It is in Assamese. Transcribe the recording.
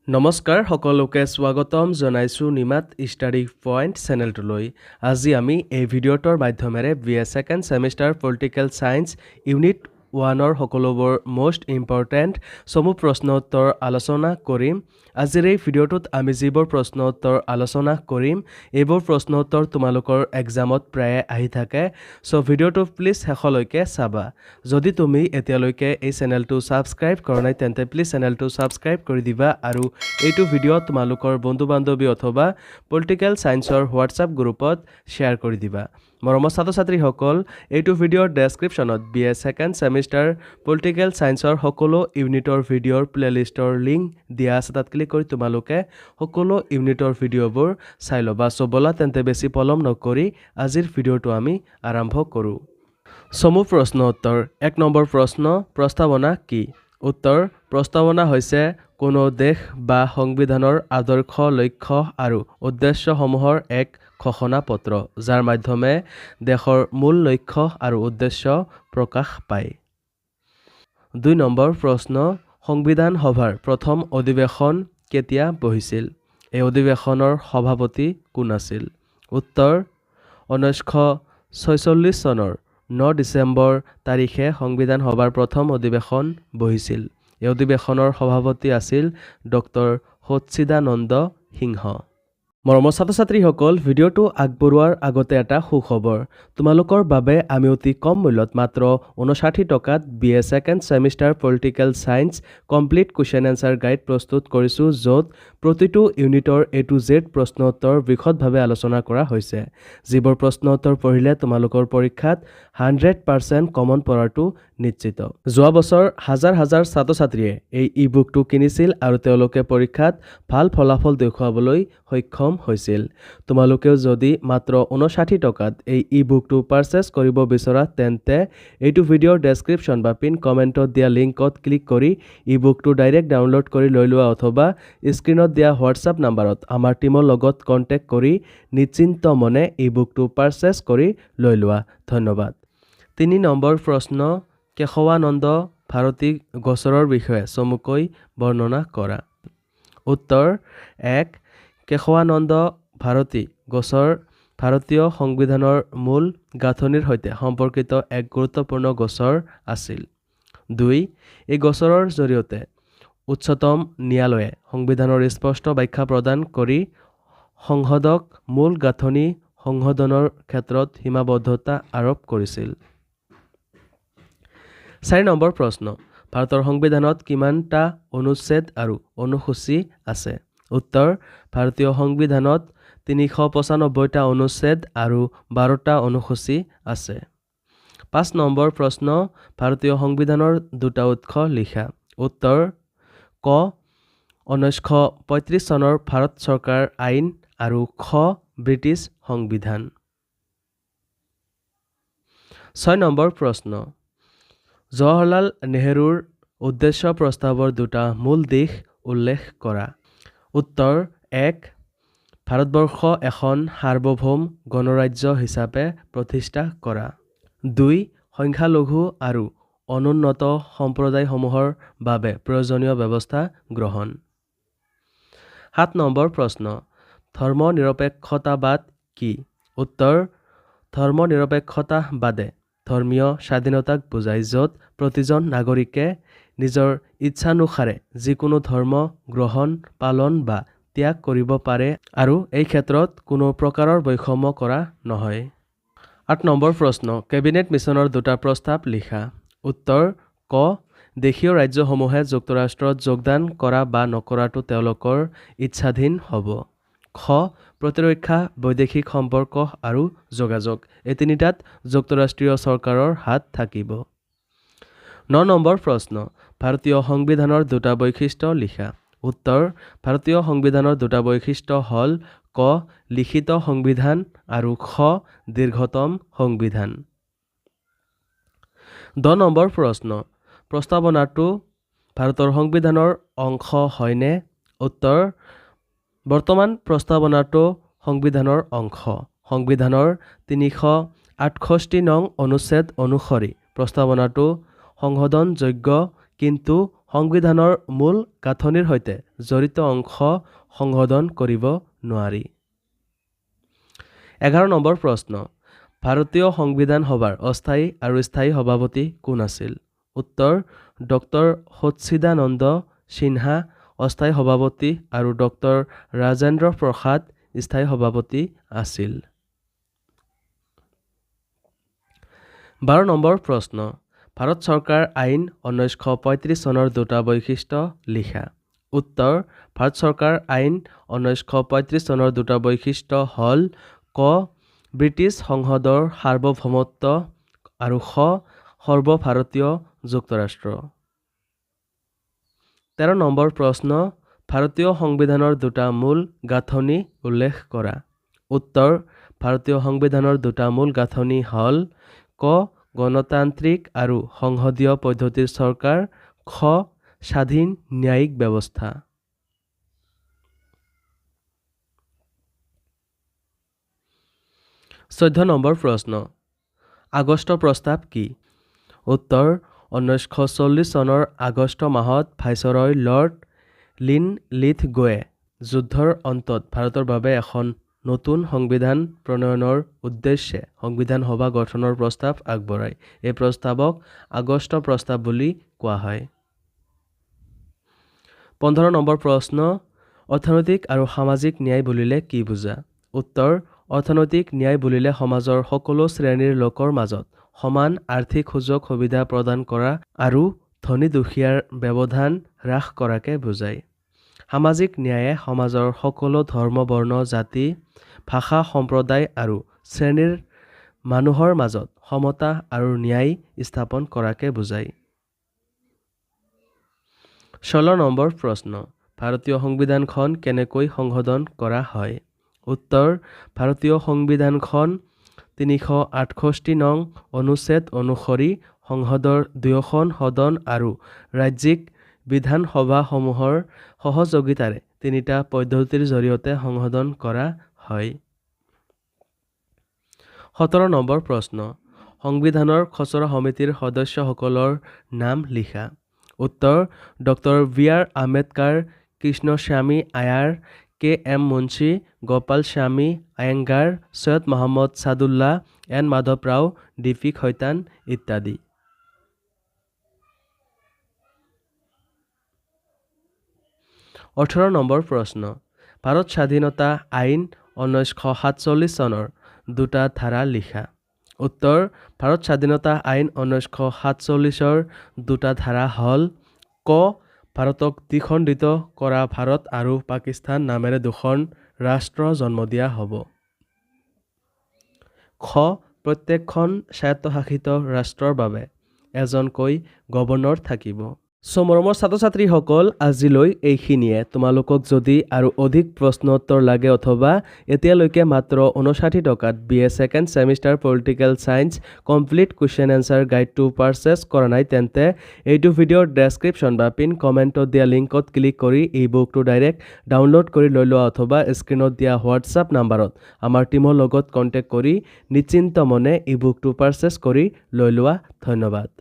নমস্কাৰ সকলোকে স্বাগতম জনাইছোঁ নিমাত ষ্টাডি পইণ্ট চেনেলটোলৈ। আজি আমি এই ভিডিঅ'টোৰ মাধ্যমেৰে BA second semester political science unit 1ৰ সকলোবোৰ মষ্ট ইম্পৰ্টেণ্ট চমু প্ৰশ্ন উত্তৰ আলোচনা কৰিম। আজিৰ এই ভিডিঅ'টোত আমি যিবোৰ প্ৰশ্ন উত্তৰ আলোচনা কৰিম এইবোৰ প্ৰশ্ন উত্তৰ তোমালোকৰ এক্সামত প্ৰায়ে আহি থাকে। চ' ভিডিঅ'টো প্লিজ শেষলৈকে চাবা। যদি তুমি এতিয়ালৈকে এই চেনেলটো ছাবস্ক্ৰাইব কৰা নাই তেন্তে প্লিজ চেনেলটো ছাবস্ক্ৰাইব কৰি দিবা আৰু এইটো ভিডিঅ' তোমালোকৰ বন্ধু বান্ধৱী অথবা পলিটিকেল ছায়েন্সৰ হোৱাটছআপ গ্ৰুপত শ্বেয়াৰ কৰি দিবা। মৰমৰ ছাত্ৰ ছাত্ৰীসকল, এইটো ভিডিঅ'ৰ ডেছক্ৰিপশ্যনত BA ছেকেণ্ড ছেমিষ্টাৰ পলিটিকেল ছায়েন্সৰ সকলো ইউনিটৰ ভিডিঅ'ৰ প্লেলিষ্টৰ লিংক দিয়া আছে। তাত ক্লিক কৰি তোমালোকে সকলো ইউনিটৰ ভিডিঅ'বোৰ চাই ল'বা। চ' ব'লা তেন্তে বেছি পলম নকৰি আজিৰ ভিডিঅ'টো আমি আৰম্ভ কৰোঁ। চমু প্ৰশ্ন উত্তৰ। 1 নম্বৰ প্ৰশ্ন, প্ৰস্তাৱনা কি? উত্তৰ, প্ৰস্তাৱনা হৈছে কোনো দেশ বা সংবিধানৰ আদৰ্শ লক্ষ্য আৰু উদ্দেশ্যসমূহৰ এক ঘোষণাপত্ৰ যাৰ মাধ্যমে দেশৰ মূল লক্ষ্য আৰু উদ্দেশ্য প্ৰকাশ পায়। 2 নম্বৰ প্ৰশ্ন, সংবিধান সভাৰ প্ৰথম অধিৱেশন কেতিয়া বহিছিল? এই অধিৱেশনৰ সভাপতি কোন আছিল? উত্তৰ, 1946 চনৰ 9 ডিচেম্বৰ তাৰিখে সংবিধান সভাৰ প্ৰথম অধিৱেশন বহিছিল। এই অধিৱেশনৰ সভাপতি আছিল ডক্টৰ সচ্চিদানন্দ সিংহ। মৰমৰ ছাত্ৰ ছাত্ৰীসকল, ভিডিঅ'টো আগবঢ়োৱাৰ আগতে এটা সুখবৰ। তোমালোকৰ বাবে আমি অতি কম মূল্যত মাত্ৰ 59 টকাত BA second semester political science complete question answer guide প্ৰস্তুত কৰিছোঁ, য'ত প্ৰতিটো ইউনিটৰ A to Z প্ৰশ্ন উত্তৰ বিশদভাৱে আলোচনা কৰা হৈছে। যিবোৰ প্ৰশ্ন উত্তৰ পঢ়িলে তোমালোকৰ পৰীক্ষাত 100% কমন পৰাটো নিশ্চিত। যোৱা বছৰ হাজাৰ হাজাৰ ছাত্ৰ ছাত্ৰীয়ে এই ই-বুকটো কিনিছিল আৰু তেওঁলোকে পৰীক্ষাত ভাল ফলাফল দেখুৱাবলৈ সক্ষম হৈছিল। তোমালোকেও যদি মাত্ৰ 59 টকাত এই ই-বুকটো পাৰচেছ কৰিব বিচৰা তেন্তে এইটো ভিডিঅ'ৰ ডেছক্ৰিপশ্যন বা পিন কমেণ্টত দিয়া লিংকত ক্লিক কৰি ই-বুকটো ডাইৰেক্ট ডাউনলোড কৰি লৈ লোৱা অথবা স্ক্ৰীণত দিয়া হোৱাটছআপ নাম্বাৰত আমাৰ টীমৰ লগত কণ্টেক্ট কৰি নিশ্চিন্ত মনে ই-বুকটো পাৰচেছ কৰি লৈ লোৱা। ধন্যবাদ। 3 নম্বৰ প্ৰশ্ন, কেশৱানন্দ ভাৰতী গোচৰৰ বিষয়ে চমুকৈ বৰ্ণনা কৰা। উত্তৰ, 1. কেশৱানন্দ ভাৰতী গোচৰ ভাৰতীয় সংবিধানৰ মূল গাঁথনিৰ সৈতে সম্পৰ্কিত এক গুৰুত্বপূৰ্ণ গোচৰ আছিল। 2. এই গোচৰৰ জৰিয়তে উচ্চতম ন্যায়ালয়ে সংবিধানৰ স্পষ্ট ব্যাখ্যা প্ৰদান কৰি সংসদক মূল গাঁথনি সংশোধনৰ ক্ষেত্ৰত সীমাবদ্ধতা আৰোপ কৰিছিল। 4 নম্বৰ প্ৰশ্ন, ভাৰতৰ সংবিধানত কিমানটা অনুচ্ছেদ আৰু অনুসূচী আছে? উত্তৰ, ভাৰতীয় সংবিধানত 395টা অনুচ্ছেদ আৰু 12টা অনুসূচী আছে। 5 নম্বৰ প্ৰশ্ন, ভাৰতীয় সংবিধানৰ 2টা উৎস লিখা। উত্তৰ, ক. 1935 চনৰ ভাৰত চৰকাৰ আইন আৰু খ. ব্ৰিটিছ সংবিধান। 6 নম্বৰ প্ৰশ্ন, জৱাহৰলাল নেহৰুৰ উদ্দেশ্য প্ৰস্তাৱৰ 2টা মূল দিশ উল্লেখ কৰা। উত্তৰ, 1. ভাৰতবৰ্ষ এখন সাৰ্বভৌম গণৰাজ্য হিচাপে প্ৰতিষ্ঠা কৰা। 2. সংখ্যালঘু আৰু অনুন্নত সম্প্ৰদায়সমূহৰ বাবে প্ৰয়োজনীয় ব্যৱস্থা গ্ৰহণ। 7 নম্বৰ প্ৰশ্ন, ধৰ্মনিৰপেক্ষতাবাদ কি? উত্তৰ, ধৰ্মনিৰপেক্ষতাবাদে ধৰ্মীয় স্বাধীনতাক বুজায়, য'ত প্ৰতিজন নাগৰিকে নিজৰ ইচ্ছানুসাৰে যিকোনো ধৰ্ম গ্ৰহণ, পালন বা ত্যাগ কৰিব পাৰে আৰু এই ক্ষেত্ৰত কোনো প্ৰকাৰৰ বৈষম্য কৰা নহয়। 8 নম্বৰ প্ৰশ্ন, কেবিনেট মিছনৰ 2টা প্ৰস্তাৱ লিখা। উত্তৰ, ক. দেশীয় ৰাজ্যসমূহে যুক্তৰাষ্ট্ৰত যোগদান কৰা বা নকৰাটো তেওঁলোকৰ ইচ্ছাধীন হ'ব। খ. প্ৰতিৰক্ষা, বৈদেশিক সম্পৰ্ক আৰু যোগাযোগ এই তিনিটাত যুক্তৰাষ্ট্ৰীয় চৰকাৰৰ হাত থাকিব। 9 নম্বৰ প্ৰশ্ন, ভাৰতীয় সংবিধানৰ 2টা বৈশিষ্ট্য লিখা। উত্তৰ, ভাৰতীয় সংবিধানৰ 2টা বৈশিষ্ট্য হ'ল ক. লিখিত সংবিধান আৰু খ. দীৰ্ঘতম সংবিধান। 10 নম্বৰ প্ৰশ্ন, প্ৰস্তাৱনাটো ভাৰতৰ সংবিধানৰ অংশ হয়নে? উত্তৰ, বৰ্তমান প্ৰস্তাৱনাটো সংবিধানৰ অংশ। সংবিধানৰ 368 নং অনুচ্ছেদ অনুসৰি প্ৰস্তাৱনাটো সংশোধনযোগ্য, কিন্তু সংবিধানৰ মূল গাঁথনিৰ সৈতে জড়িত অংশ সংশোধন কৰিব নোৱাৰি। 11 নম্বৰ প্ৰশ্ন, ভাৰতীয় সংবিধান সভাৰ অস্থায়ী আৰু স্থায়ী সভাপতি কোন আছিল? উত্তৰ, ডক্টৰ সচ্চিদানন্দ সিনহা অস্থায়ী সভাপতি আৰু ডক্টৰ ৰাজেন্দ্ৰ প্ৰসাদ স্থায়ী সভাপতি আছিল। 12 নম্বৰ প্ৰশ্ন, ভাৰত চৰকাৰ আইন 1935 চনৰ দুটা বৈশিষ্ট্য লিখা। উত্তৰ, ভাৰত চৰকাৰ আইন 1935 চনৰ দুটা বৈশিষ্ট্য হ'ল ক, ব্ৰিটিছ সংসদৰ সাৰ্বভৌমত্ব আৰু খ, সৰ্বভাৰতীয় যুক্তৰাষ্ট্ৰ। 13 নম্বৰ প্ৰশ্ন, ভাৰতীয় সংবিধানৰ দুটা মূল গাঁথনি উল্লেখ কৰা। উত্তৰ, ভাৰতীয় সংবিধানৰ দুটা মূল গাঁথনি হ'ল ক, গণতান্ত্ৰিক আৰু সংসদীয় পদ্ধতিৰ চৰকাৰ, খ, স্বাধীন ন্যায়িক ব্যৱস্থা। 14 নম্বৰ প্ৰশ্ন, আগষ্ট প্ৰস্তাৱ কি? উত্তৰ, 1940 চনৰ আগষ্ট মাহত ভাইচৰয় লৰ্ড লিনলিথগোৱে যুদ্ধৰ অন্তত ভাৰতৰ বাবে এখন নতুন সংবিধান প্ৰণয়নৰ উদ্দেশ্যে সংবিধান সভা গঠনৰ প্ৰস্তাৱ আগবঢ়ায়। এই প্ৰস্তাৱক আগষ্ট প্ৰস্তাৱ বুলি কোৱা হয়। 15 নম্বৰ প্ৰশ্ন, অৰ্থনৈতিক আৰু সামাজিক ন্যায় বুলিলে কি বুজা? উত্তৰ, অৰ্থনৈতিক ন্যায় বুলিলে সমাজৰ সকলো শ্ৰেণীৰ লোকৰ মাজত সমান আৰ্থিক সুযোগ সুবিধা প্ৰদান কৰা আৰু ধনী দুখীয়াৰ ব্যৱধান হ্ৰাস কৰাকে বুজায়। সামাজিক ন্যায়ে সমাজৰ সকলো ধৰ্ম, বৰ্ণ, জাতি, ভাষা, সম্প্ৰদায় আৰু শ্ৰেণীৰ মানুহৰ মাজত সমতা আৰু ন্যায় স্থাপন কৰাকে বুজায়। 16 নম্বৰ প্ৰশ্ন, ভাৰতীয় সংবিধানখন কেনেকৈ সংশোধন কৰা হয়? উত্তৰ, ভাৰতীয় সংবিধানখন 368 নং অনুচ্ছেদ অনুসৰি সংসদৰ দুয়োখন সদন আৰু ৰাজ্যিক বিধানসভাসমূহৰ সহযোগিতাৰে তিনিটা পদ্ধতিৰ জৰিয়তে সংশোধন কৰা হয়। 17 নম্বৰ প্ৰশ্ন, সংবিধানৰ খচৰা সমিতিৰ সদস্যসকলৰ নাম লিখা। উত্তৰ, doctor B R. Ambedkar, Krishnaswami Ayyar, K M. Munshi, Gopalaswami Ayyangar, Syed Mohammad Saadulla, N. Madhav Rao, D P. Khaitan ইত্যাদি। 18 নম্বৰ প্ৰশ্ন, ভাৰত স্বাধীনতা আইন 1947 চনৰ দুটা ধাৰা লিখা। উত্তৰ, ভাৰত স্বাধীনতা আইন 1947ৰ দুটা ধাৰা হ'ল ক, ভাৰতক দ্বিখণ্ডিত কৰা ভাৰত আৰু পাকিস্তান নামেৰে দুখন ৰাষ্ট্ৰ জন্ম দিয়া হ'ব। খ, প্ৰত্যেকখন স্বায়ত্তশাসিত ৰাষ্ট্ৰৰ বাবে এজনকৈ গভৰ্ণৰ থাকিব। মৰমৰ ছাত্ৰ ছাত্ৰীসকল, আজিলৈ এইখিনিয়ে। তোমালোকক যদি আৰু অধিক প্ৰশ্ন উত্তৰ লাগে অথবা এতিয়ালৈকে মাত্ৰ 59 টকাত BA second semester political science complete question answer গাইডটো পাৰচেছ কৰা নাই, তেন্তে এইটো ভিডিঅ'ৰ ডেছক্ৰিপশ্যন বা পিন কমেণ্টত দিয়া লিংকত ক্লিক কৰি এই বুকটো ডাইৰেক্ট ডাউনলোড কৰি লৈ লোৱা অথবা স্ক্ৰীণত দিয়া হোৱাটছআপ নাম্বাৰত আমাৰ টীমৰ লগত কণ্টেক্ট কৰি নিশ্চিন্ত মনে এই বুকটো পাৰচেছ কৰি লৈ লোৱা। ধন্যবাদ।